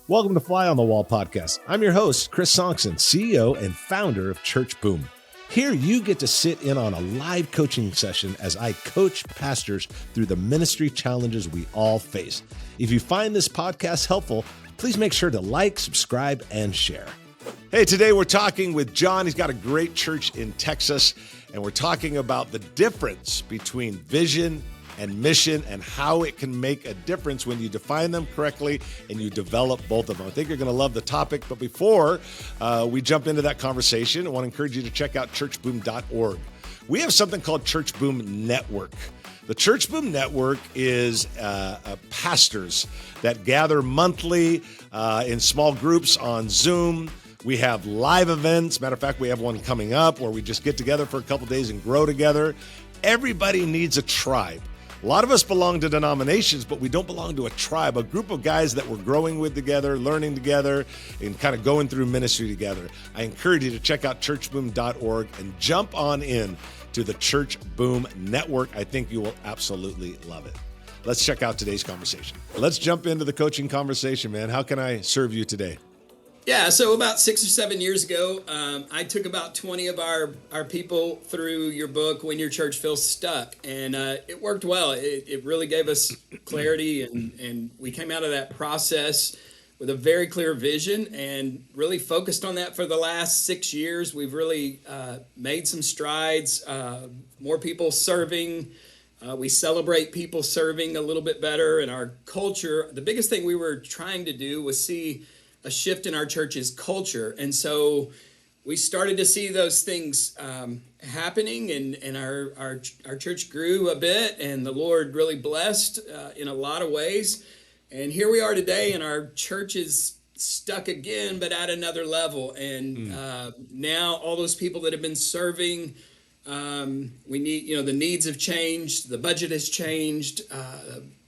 Welcome to Fly on the Wall podcast. I'm your host, Chris Sonksen, CEO and founder of Church Boom. Here you get to sit in on a live coaching session as I coach pastors through the ministry challenges we all face. If you find this podcast helpful, please make sure to like, subscribe, and share. Hey, today we're talking with John. He's got a great church in Texas, and we're talking about the difference between vision and mission and how it can make a difference when you define them correctly and you develop both of them. I think you're going to love the topic, but before we jump into that conversation, I want to encourage you to check out churchboom.org. We have something called Church Boom Network. The Church Boom Network is pastors that gather monthly in small groups on Zoom. We have live events. Matter of fact, we have one coming up where we just get together for a couple days and grow together. Everybody needs a tribe. A lot of us belong to denominations, but we don't belong to a tribe, a group of guys that we're growing with together, learning together, and kind of going through ministry together. I encourage you to check out churchboom.org and jump on in to the Church Boom Network. I think you will absolutely love it. Let's check out today's conversation. Let's jump into the coaching conversation, man. How can I serve you today? Yeah, so about 6 or 7 years ago, I took about 20 of our people through your book, When Your Church Feels Stuck, and it worked well. It really gave us clarity, and we came out of that process with a very clear vision and really focused on that for the last 6 years. We've really made some strides, more people serving. We celebrate people serving a little bit better, and our culture. The biggest thing we were trying to do was see a shift in our church's culture. And so we started to see those things happening, and our church grew a bit, and the Lord really blessed in a lot of ways. And here we are today, and our church is stuck again, but at another level. And now all those people that have been serving, we need, the needs have changed, the budget has changed,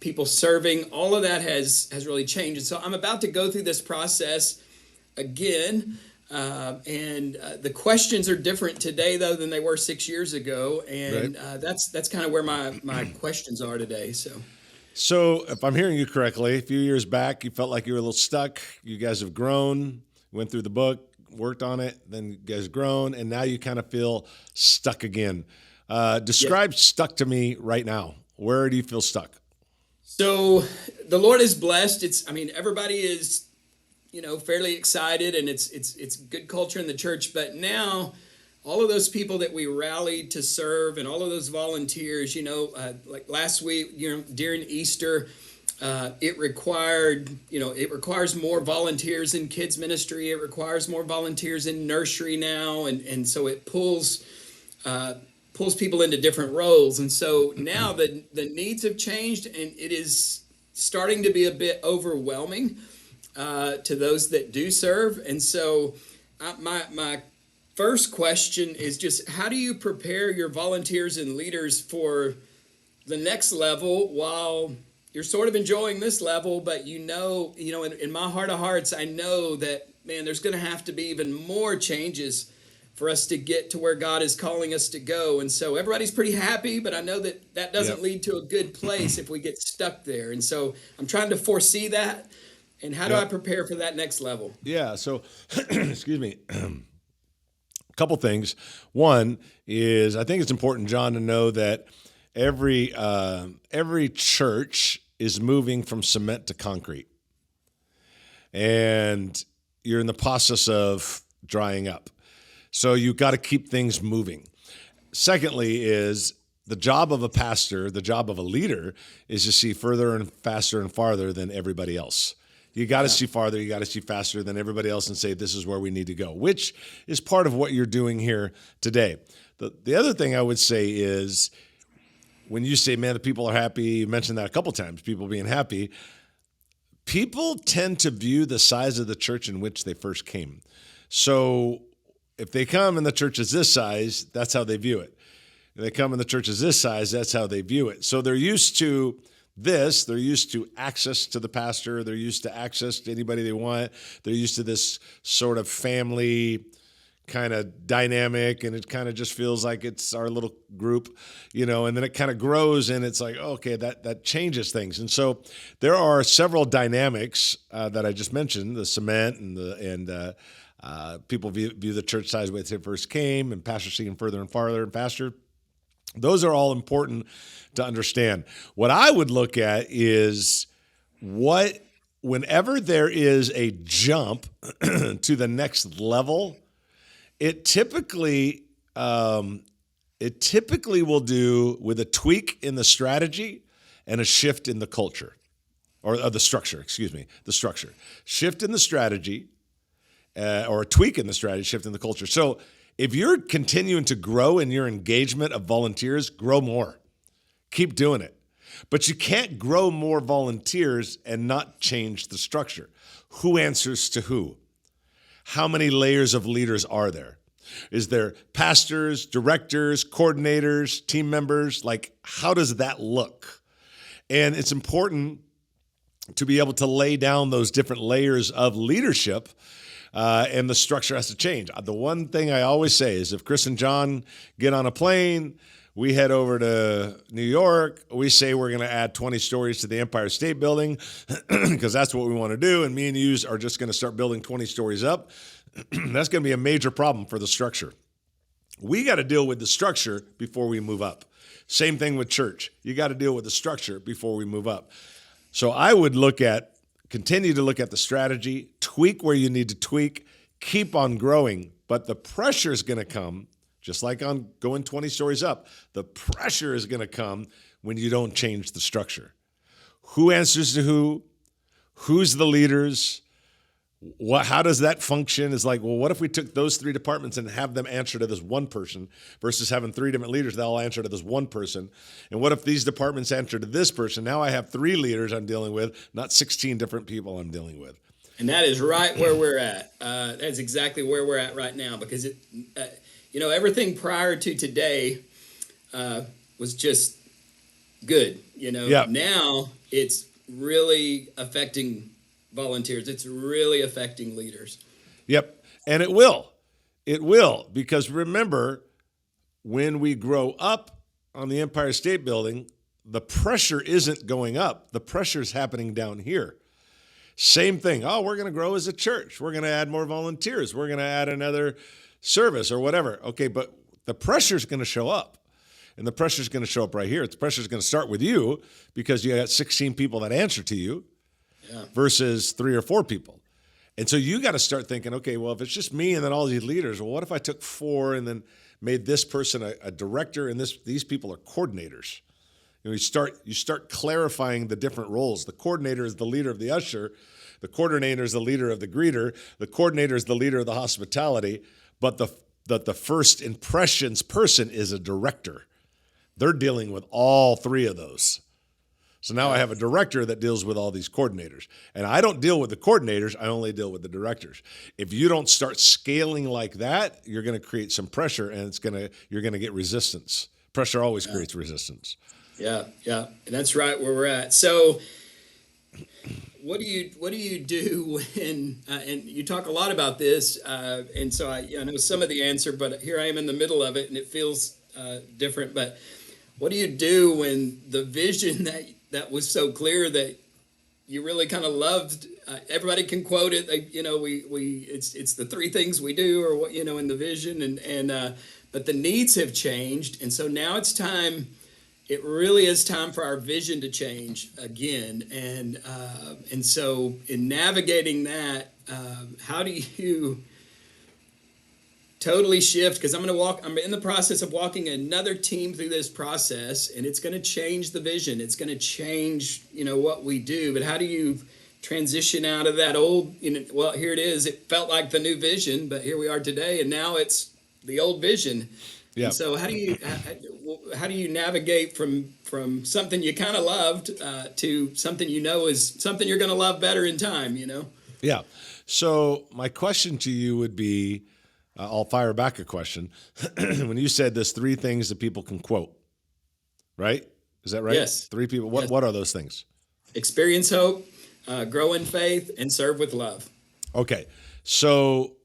people serving, all of that has really changed. And so I'm about to go through this process again, and the questions are different today, though, than they were 6 years ago, and right. That's kind of where my questions are today. So if I'm hearing you correctly, a few years back, you felt like you were a little stuck. You guys have grown, went through the book, worked on it, then you guys grown, and now you kind of feel stuck again. Describe stuck to me right now. Where do you feel stuck? So the Lord is blessed. Everybody is, fairly excited, and it's good culture in the church. But now, all of those people that we rallied to serve, and all of those volunteers, like last week, during Easter, it requires more volunteers in kids ministry. It requires more volunteers in nursery now, and so it pulls people into different roles. And so now the needs have changed, and it is starting to be a bit overwhelming to those that do serve. And so my first question is just, how do you prepare your volunteers and leaders for the next level while you're sort of enjoying this level, but in my heart of hearts, I know that, man, there's going to have to be even more changes for us to get to where God is calling us to go. And so everybody's pretty happy, but I know that doesn't lead to a good place if we get stuck there. And so I'm trying to foresee that. And how do I prepare for that next level? Yeah. So, excuse me. A couple things. One is, I think it's important, John, to know that every church is moving from cement to concrete, and you're in the process of drying up. So you've got to keep things moving. Secondly is the job of a pastor, the job of a leader is to see further and faster and farther than everybody else. You got to see farther, you got to see faster than everybody else and say, this is where we need to go, which is part of what you're doing here today. The other thing I would say is, when you say, man, the people are happy, you mentioned that a couple times, people being happy, people tend to view the size of the church in which they first came. So if they come and the church is this size, that's how they view it. If they come and the church is this size, that's how they view it. So they're used to this. They're used to access to the pastor. They're used to access to anybody they want. They're used to this sort of family kind of dynamic, and it kind of just feels like it's our little group, and then it kind of grows, and it's like, okay, that changes things. And so there are several dynamics that I just mentioned, the cement and people view the church size way it first came, and pastor seeing further and farther, and pastor. Those are all important to understand. What I would look at is whenever there is a jump to the next level, it typically will do with a tweak in the strategy and a shift in the culture, or the structure. The structure, shift in the strategy, or a tweak in the strategy, shift in the culture. So if you're continuing to grow in your engagement of volunteers, grow more. Keep doing it. But you can't grow more volunteers and not change the structure. Who answers to who? How many layers of leaders are there? Is there pastors, directors, coordinators, team members? Like, how does that look? And it's important to be able to lay down those different layers of leadership, and the structure has to change. The one thing I always say is if Chris and John get on a plane, we head over to New York, we say we're going to add 20 stories to the Empire State Building because that's what we want to do, and me and you are just going to start building 20 stories up. That's going to be a major problem for the structure. We got to deal with the structure before we move up. Same thing with church. You got to deal with the structure before we move up. So I would continue to look at the strategy, tweak where you need to tweak, keep on growing, but the pressure is going to come. Just like on going 20 stories up, the pressure is going to come when you don't change the structure. Who answers to who? Who's the leaders? How does that function? It's like, well, what if we took those three departments and have them answer to this one person versus having three different leaders that all answer to this one person? And what if these departments answer to this person? Now I have three leaders I'm dealing with, not 16 different people I'm dealing with. And that is right where we're at. That's exactly where we're at right now, because everything prior to today was just good. Yeah. Now it's really affecting volunteers. It's really affecting leaders. Yep. And it will. It will. Because remember, when we grow up on the Empire State Building, the pressure isn't going up. The pressure is happening down here. Same thing. Oh, we're going to grow as a church. We're going to add more volunteers. We're going to add another service or whatever. Okay, but the pressure is going to show up. And the pressure is going to show up right here. The pressure is going to start with you because you got 16 people that answer to you versus 3 or 4 people. And so you got to start thinking, okay, well, if it's just me and then all these leaders, well, what if I took 4 and then made this person a director and these people are coordinators? You start clarifying the different roles. The coordinator is the leader of the usher. The coordinator is the leader of the greeter. The coordinator is the leader of the hospitality. But the first impressions person is a director. They're dealing with all 3 of those. So now I have a director that deals with all these coordinators. And I don't deal with the coordinators, I only deal with the directors. If you don't start scaling like that, you're going to create some pressure and you're going to get resistance. Pressure always creates resistance. Yeah. And that's right where we're at. So what do you do when and you talk a lot about this, and so I know some of the answer, but here I am in the middle of it and it feels different. But what do you do when the vision that was so clear that you really kind of loved? Everybody can quote it. It's the 3 things we do, or what in the vision, and but the needs have changed, and so now it's time. It really is time for our vision to change again, and so in navigating that, how do you totally shift? Because I'm in the process of walking another team through this process, and it's going to change the vision. It's going to change, what we do. But how do you transition out of that old, well, here it is. It felt like the new vision, but here we are today, and now it's the old vision. Yeah. And so how do you navigate from something you kind of loved to something is something you're going to love better in time, Yeah. So my question to you would be, I'll fire back a question. When you said there's 3 things that people can quote, right? Is that right? Yes. 3 people. What are those things? Experience hope, grow in faith, and serve with love. Okay. So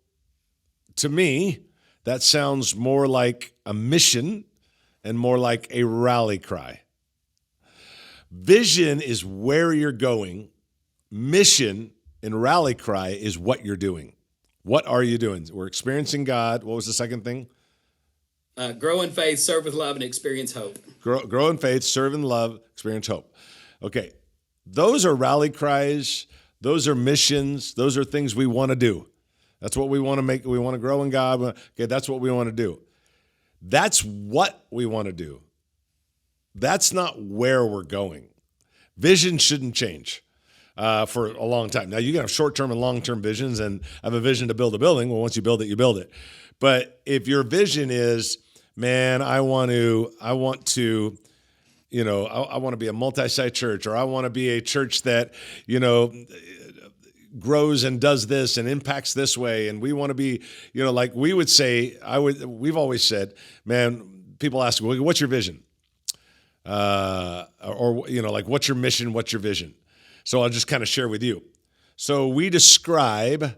to me, That sounds more like a mission and more like a rally cry. Vision is where you're going. Mission and rally cry is what you're doing. What are you doing? We're experiencing God. What was the second thing? Grow in faith, serve with love, and experience hope. Grow in faith, serve in love, experience hope. Okay, those are rally cries. Those are missions. Those are things we want to do. That's what we want to make. We want to grow in God. Okay, that's what we want to do. That's what we want to do. That's not where we're going. Vision shouldn't change for a long time. Now, you can have short-term and long-term visions, and I have a vision to build a building. Well, once you build it, you build it. But if your vision is, man, I want to, I want to be a multi-site church, or I want to be a church that, grows and does this and impacts this way. And we want to be, like we would say, we've always said, man, people ask, well, what's your vision? What's your mission? What's your vision? So I'll just kind of share with you. So we describe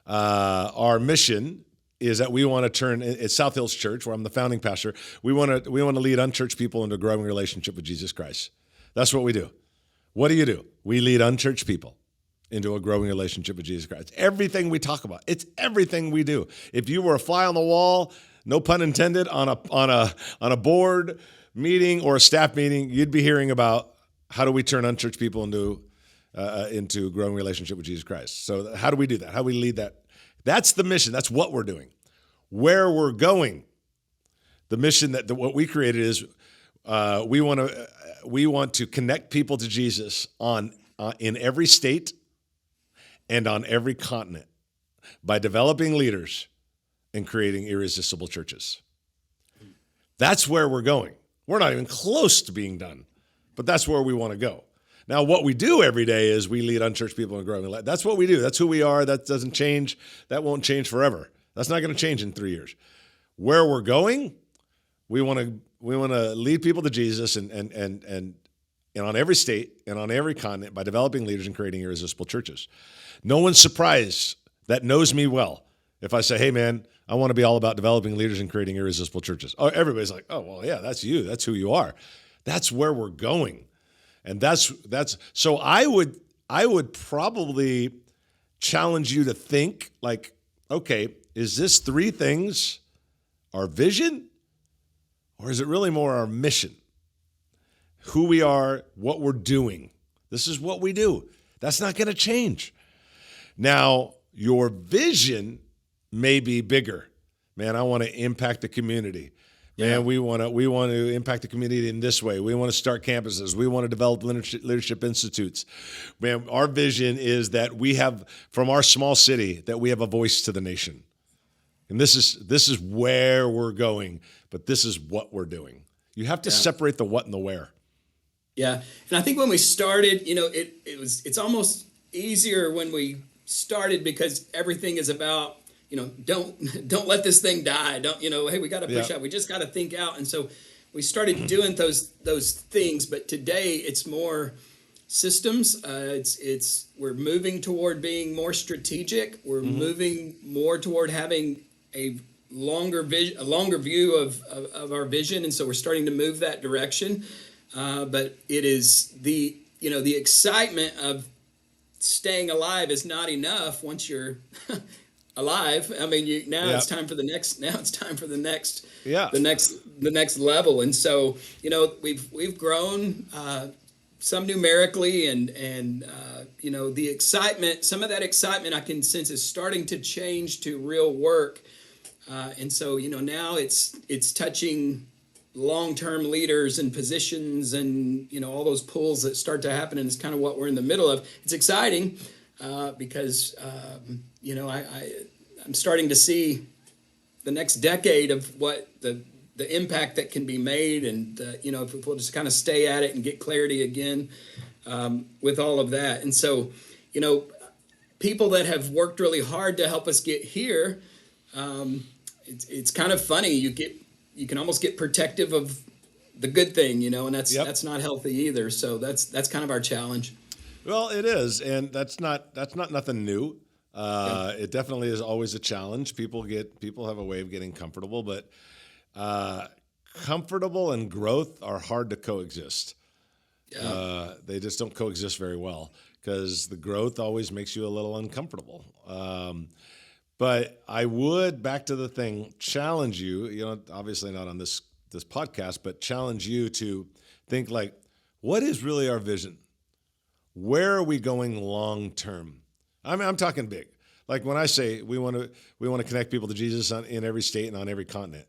our mission is that we want to turn at South Hills Church, where I'm the founding pastor. We want to lead unchurched people into a growing relationship with Jesus Christ. That's what we do. What do? We lead unchurched people into a growing relationship with Jesus Christ. Everything we talk about, it's everything we do. If you were a fly on the wall, no pun intended, on a board meeting or a staff meeting, you'd be hearing about how do we turn unchurched people into a growing relationship with Jesus Christ. So how do we do that? How do we lead that? That's the mission. That's what we're doing. Where we're going, the mission what we created is we want to connect people to Jesus in every state and on every continent by developing leaders and creating irresistible churches. That's where we're going. We're not even close to being done, but that's where we want to go. Now, what we do every day is we lead unchurched people in growing. That's what we do. That's who we are. That doesn't change. That won't change forever. That's not going to change in 3 years. Where we're going, we want to lead people to Jesus and on every state and on every continent by developing leaders and creating irresistible churches. No one's surprised that knows me well if I say, hey, man, I want to be all about developing leaders and creating irresistible churches. Oh, everybody's like, oh, well, yeah, that's you. That's who you are. That's where we're going. And that's so I would probably challenge you to think like, okay, is this three things our vision, or is it really more our mission? Who we are, what we're doing. This is what we do. That's not going to change. Now, your vision may be bigger. Man, I want to impact the community. Man, yeah. we want to impact the community in this way. We want to start campuses. We want to develop leadership institutes. Man, our vision is that we have, from our small city, that we have a voice to the nation. And this is where we're going, but this is what we're doing. You have to separate the what and the where. Yeah, and I think when we started, it's almost easier when we started because everything is about, don't let this thing die. Hey, we got to push out. We just got to think out. And so we started doing those things. But today it's more systems. We're moving toward being more strategic. We're moving more toward having a longer view of our vision. And so we're starting to move that direction. But it is the excitement of staying alive is not enough once you're alive. I mean, it's time for the next. Now it's time for the next. Yeah. The next level. And so we've grown some numerically, and the excitement. Some of that excitement I can sense is starting to change to real work. And so now it's touching long-term leaders and positions and all those pulls that start to happen, and it's kind of what we're in the middle of. It's exciting because I'm starting to see the next decade of what the impact that can be made, and if we'll just kind of stay at it and get clarity again with all of that. And so people that have worked really hard to help us get here, it's kind of funny. You can almost get protective of the good thing, and that's not healthy either. So that's kind of our challenge. Well, it is, and that's not nothing new. It definitely is always a challenge. People have a way of getting comfortable, but comfortable and growth are hard to coexist. They just don't coexist very well because the growth always makes you a little uncomfortable. But I would, back to the thing, challenge you, obviously not on this podcast, but challenge you to think like, what is really our vision? Where are we going long term? I mean, I'm talking big. Like when I say we want to connect people to Jesus in every state and on every continent.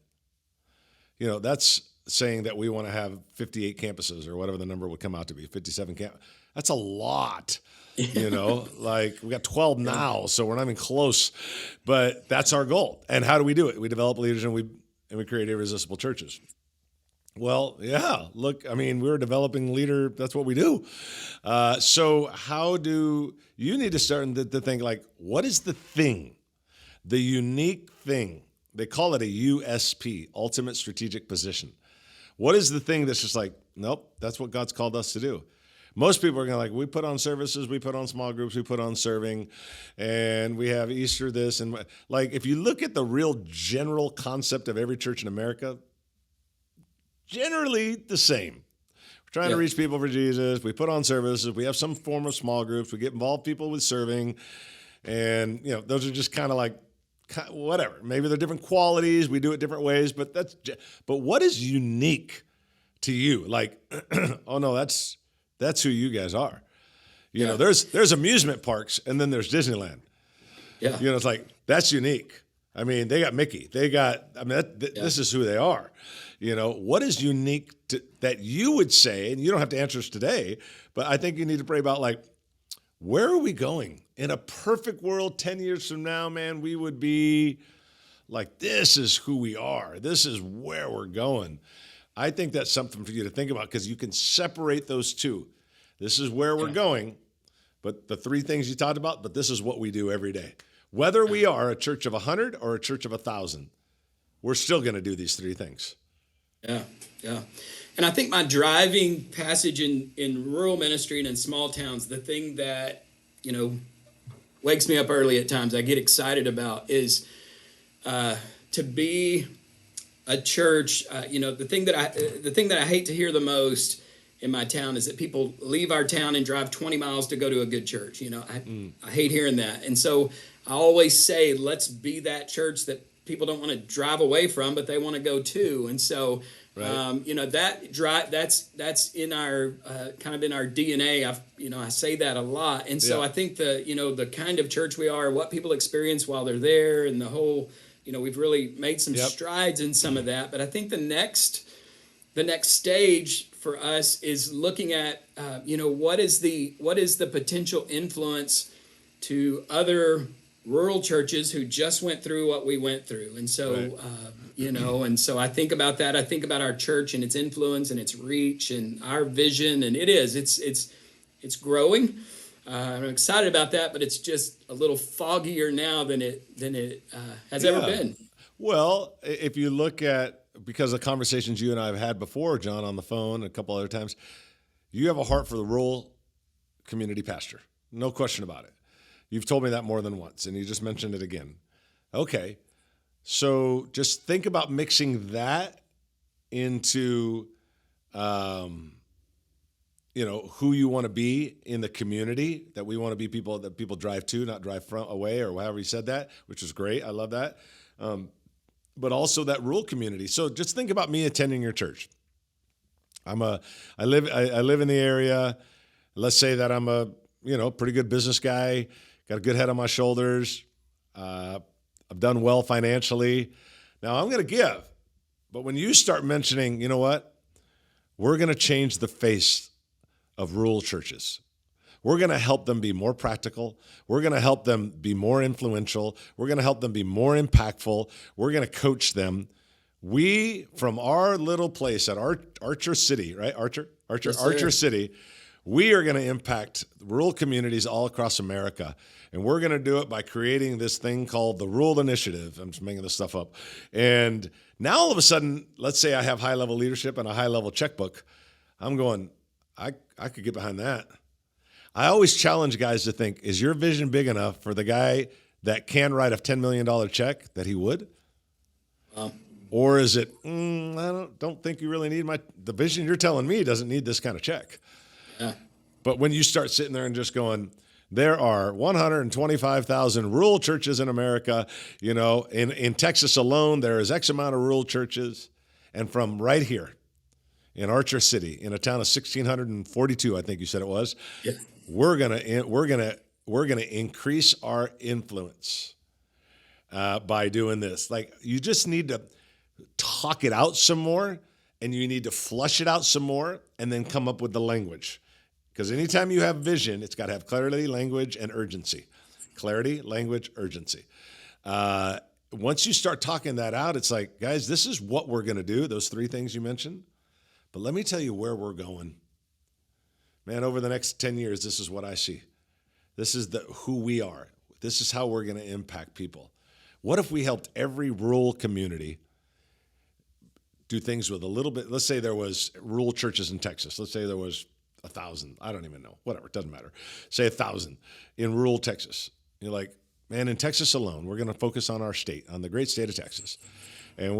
That's saying that we want to have 58 campuses or whatever the number would come out to be, 57 campuses. That's a lot. Like we got 12 now, so we're not even close. But that's our goal. And how do we do it? We develop leaders and we create irresistible churches. Well, yeah, look, I mean, we're a developing leader. That's what we do. So how do you need to start to think like, what is the thing, the unique thing? They call it a USP, ultimate strategic position. What is the thing that's just like, nope, that's what God's called us to do? Most people are going to we put on services, we put on small groups, we put on serving, and we have Easter this. And like, if you look at the real general concept of every church in America, generally the same. We're trying to reach people for Jesus. We put on services. We have some form of small groups. We get involved people with serving. And, those are just kind of like, whatever. Maybe they're different qualities. We do it different ways. But what is unique to you? Like, oh, no, that's who you guys are. There's amusement parks and then there's Disneyland. Yeah. It's like, that's unique. I mean, they got Mickey. This is who they are. What is unique that you would say, and you don't have to answer us today, but I think you need to pray about like, where are we going? In a perfect world, 10 years from now, man, we would be like, this is who we are. This is where we're going. I think that's something for you to think about because you can separate those two. This is where we're going, but the three things you talked about, but this is what we do every day. Whether we are a church of 100 or a church of 1,000, we're still going to do these three things. Yeah. And I think my driving passage in rural ministry and in small towns, the thing that, wakes me up early at times, I get excited about is to be a church. The thing that I hate to hear the most in my town is that people leave our town and drive 20 miles to go to a good church. I hate hearing that. And so I always say, let's be that church that people don't want to drive away from, but they want to go to. And so, that drive, that's in our kind of in our DNA. I say that a lot. And so I think the kind of church we are, what people experience while they're there, and the whole, we've really made some strides in some of that. But I think the next stage for us is looking at, what is the potential influence to other rural churches who just went through what we went through. And so, and so I think about that. I think about our church and its influence and its reach and our vision. And it's growing. I'm excited about that, but it's just a little foggier now than it has ever been. Well, if you look at, because of conversations you and I have had before, John, on the phone, a couple other times, you have a heart for the rural community pastor. No question about it. You've told me that more than once, and you just mentioned it again. Okay, so just think about mixing that into, who you want to be in the community, that we want to be people that people drive to, not drive from, away, or however you said that, which is great. I love that. But also that rural community. So just think about me attending your church. I live in the area. Let's say that I'm a pretty good business guy, got a good head on my shoulders. I've done well financially. Now I'm going to give. But when you start mentioning, you know what? We're going to change the face of rural churches. We're going to help them be more practical. We're going to help them be more influential. We're going to help them be more impactful. We're going to coach them. We, from our little place at Archer City, right? Archer City, we are going to impact rural communities all across America. And we're going to do it by creating this thing called the Rural Initiative. I'm just making this stuff up. And now all of a sudden, let's say I have high-level leadership and a high-level checkbook. I'm going, I could get behind that. I always challenge guys to think, is your vision big enough for the guy that can write a $10 million check that he would? Or is it, I don't think you really need the vision you're telling me doesn't need this kind of check. Yeah. But when you start sitting there and just going, there are 125,000 rural churches in America, in Texas alone, there is X amount of rural churches. And from right here in Archer City, in a town of 1,642, I think you said it was, yeah. we're gonna increase our influence by doing this. Like, you just need to talk it out some more, and you need to flush it out some more, and then come up with the language. Because anytime you have vision, it's got to have clarity, language, and urgency. Clarity, language, urgency. Once you start talking that out, it's like, guys, this is what we're going to do, those three things you mentioned. But let me tell you where we're going. Man, over the next 10 years, this is what I see. This is who we are. This is how we're going to impact people. What if we helped every rural community do things with a little bit? Let's say there was rural churches in Texas. Let's say there was 1,000. I don't even know. Whatever. It doesn't matter. Say 1,000 in rural Texas. You're like, man, in Texas alone, we're going to focus on our state, on the great state of Texas. And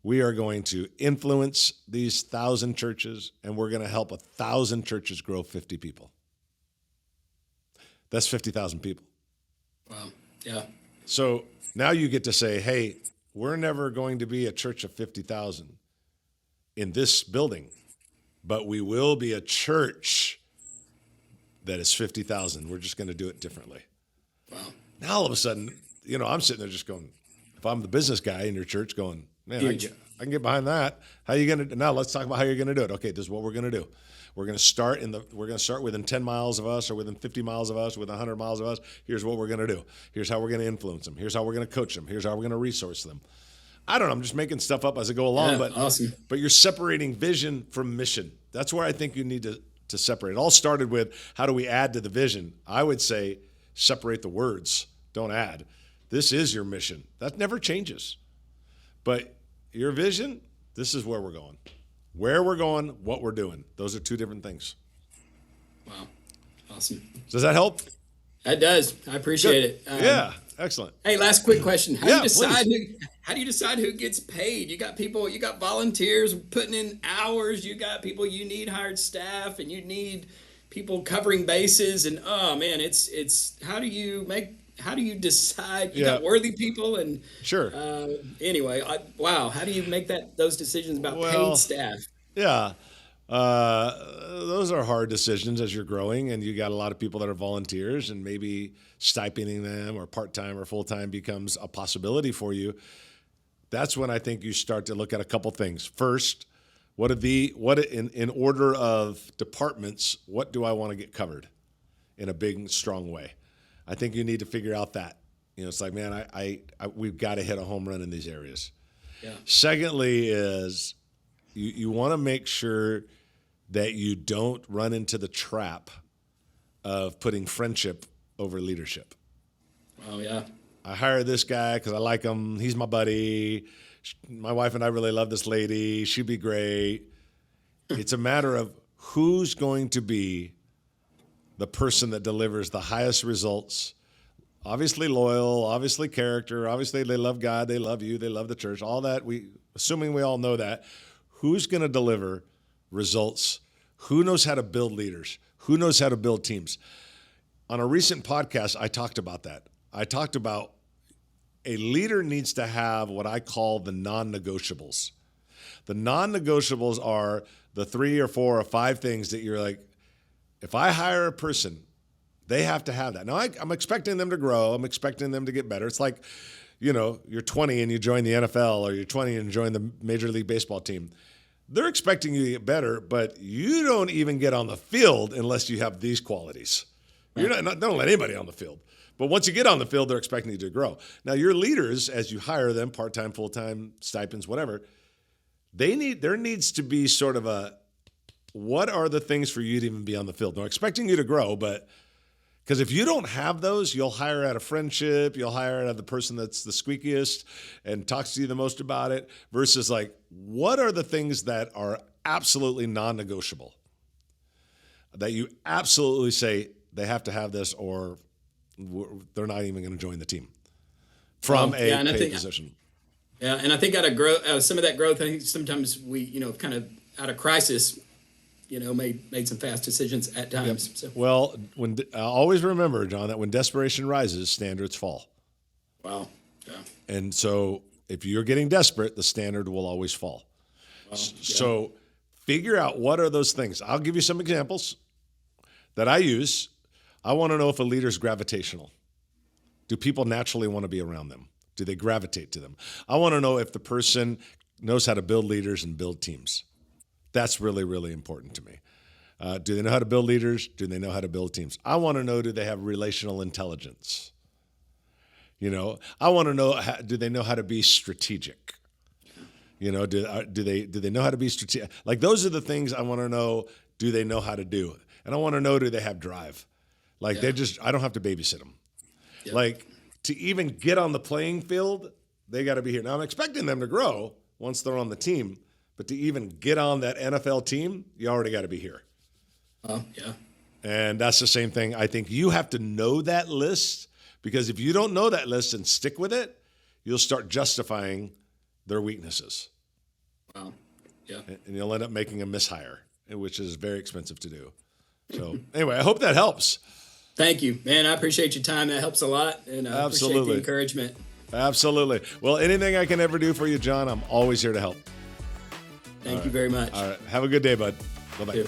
we are going to influence these 1,000 churches, and we're going to help 1,000 churches grow 50 people. That's 50,000 people. Wow. Yeah. So now you get to say, hey, we're never going to be a church of 50,000 in this building, but we will be a church that is 50,000. We're just going to do it differently. Wow. Now all of a sudden, I'm sitting there just going, if I'm the business guy in your church going, man, I can get behind that. How are you going to, now let's talk about how you're going to do it. Okay, this is what we're going to do. We're going to start within 10 miles of us, or within 50 miles of us, within 100 miles of us. Here's what we're going to do. Here's how we're going to influence them. Here's how we're going to coach them. Here's how we're going to resource them. I don't know. I'm just making stuff up as I go along, but awesome. But you're separating vision from mission. That's where I think you need to separate. It all started with, how do we add to the vision? I would say separate the words. Don't add. This is your mission. That never changes. But your vision, this is where we're going. Where we're going, what we're doing. Those are two different things. Wow. Awesome. Does that help? That does. I appreciate it. Yeah. Excellent. Hey, last quick question. How do you decide who gets paid? You got volunteers putting in hours. You got people, you need hired staff, and you need people covering bases. And oh man, it's how do you decide? You got worthy people, and sure. Anyway, wow. How do you make those decisions about paid staff? Yeah. Those are hard decisions as you're growing, and you got a lot of people that are volunteers, and maybe stipending them or part-time or full-time becomes a possibility for you. That's when I think you start to look at a couple things. First, in order of departments, what do I want to get covered in a big, strong way? I think you need to figure out that. It's like, man, we've got to hit a home run in these areas. Yeah. Secondly is you want to make sure that you don't run into the trap of putting friendship over leadership. Oh, yeah. I hired this guy because I like him. He's my buddy. My wife and I really love this lady. She'd be great. It's a matter of who's going to be the person that delivers the highest results. Obviously loyal, obviously character, obviously they love God, they love you, they love the church, all that. Assuming we all know that. Who's going to deliver results? Who knows how to build leaders? Who knows how to build teams? On a recent podcast, I talked about that. I talked about a leader needs to have what I call the non-negotiables. The non-negotiables are the 3 or 4 or 5 things that you're like, if I hire a person, they have to have that. Now, I'm expecting them to grow. I'm expecting them to get better. It's like, you're 20 and you join the NFL, or you're 20 and join the Major League Baseball team. They're expecting you to get better, but you don't even get on the field unless you have these qualities. They don't let anybody on the field. But once you get on the field, they're expecting you to grow. Now, your leaders, as you hire them, part-time, full-time, stipends, whatever, there needs to be sort of what are the things for you to even be on the field? They're expecting you to grow, but because if you don't have those, you'll hire out of friendship, you'll hire out of the person that's the squeakiest and talks to you the most about it, versus like, what are the things that are absolutely non-negotiable? that you absolutely say they have to have this or they're not even going to join the team from a paid position? Yeah, and I think out of growth, some of that growth, I think sometimes we, kind of out of crisis, made some fast decisions at times. Yep. So. Well, always remember, John, that when desperation rises, standards fall. Wow. Yeah. And so if you're getting desperate, the standard will always fall. Wow. So figure out what are those things. I'll give you some examples that I use. I want to know if a leader's gravitational. Do people naturally want to be around them? Do they gravitate to them? I want to know if the person knows how to build leaders and build teams. That's really, really important to me. Do they know how to build leaders? Do they know how to build teams? I want to know, do they have relational intelligence? I want to know, do they know how to be strategic? Do they know how to be strategic? Like, those are the things I want to know, do they know how to do? And I want to know, do they have drive? Like, I don't have to babysit them. Yep. Like, to even get on the playing field, they got to be here. Now, I'm expecting them to grow once they're on the team, but to even get on that NFL team, you already got to be here. Yeah. And that's the same thing. I think you have to know that list, because if you don't know that list and stick with it, you'll start justifying their weaknesses. Wow. Yeah. And you'll end up making a mishire, which is very expensive to do. So anyway, I hope that helps. Thank you, man. I appreciate your time. That helps a lot. And I appreciate the encouragement. Absolutely. Well, anything I can ever do for you, John, I'm always here to help. Thank you very much. All right. Have a good day, bud. Bye-bye.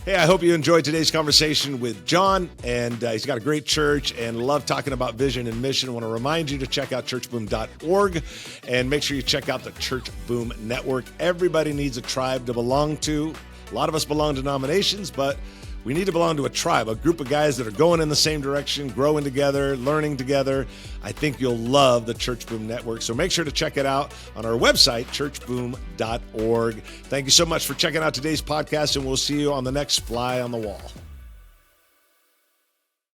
Hey, I hope you enjoyed today's conversation with John, and he's got a great church and love talking about vision and mission. I want to remind you to check out churchboom.org and make sure you check out the Church Boom Network. Everybody needs a tribe to belong to. A lot of us belong to denominations, but we need to belong to a tribe, a group of guys that are going in the same direction, growing together, learning together. I think you'll love the Church Boom Network. So make sure to check it out on our website, churchboom.org. Thank you so much for checking out today's podcast, and we'll see you on the next Fly on the Wall.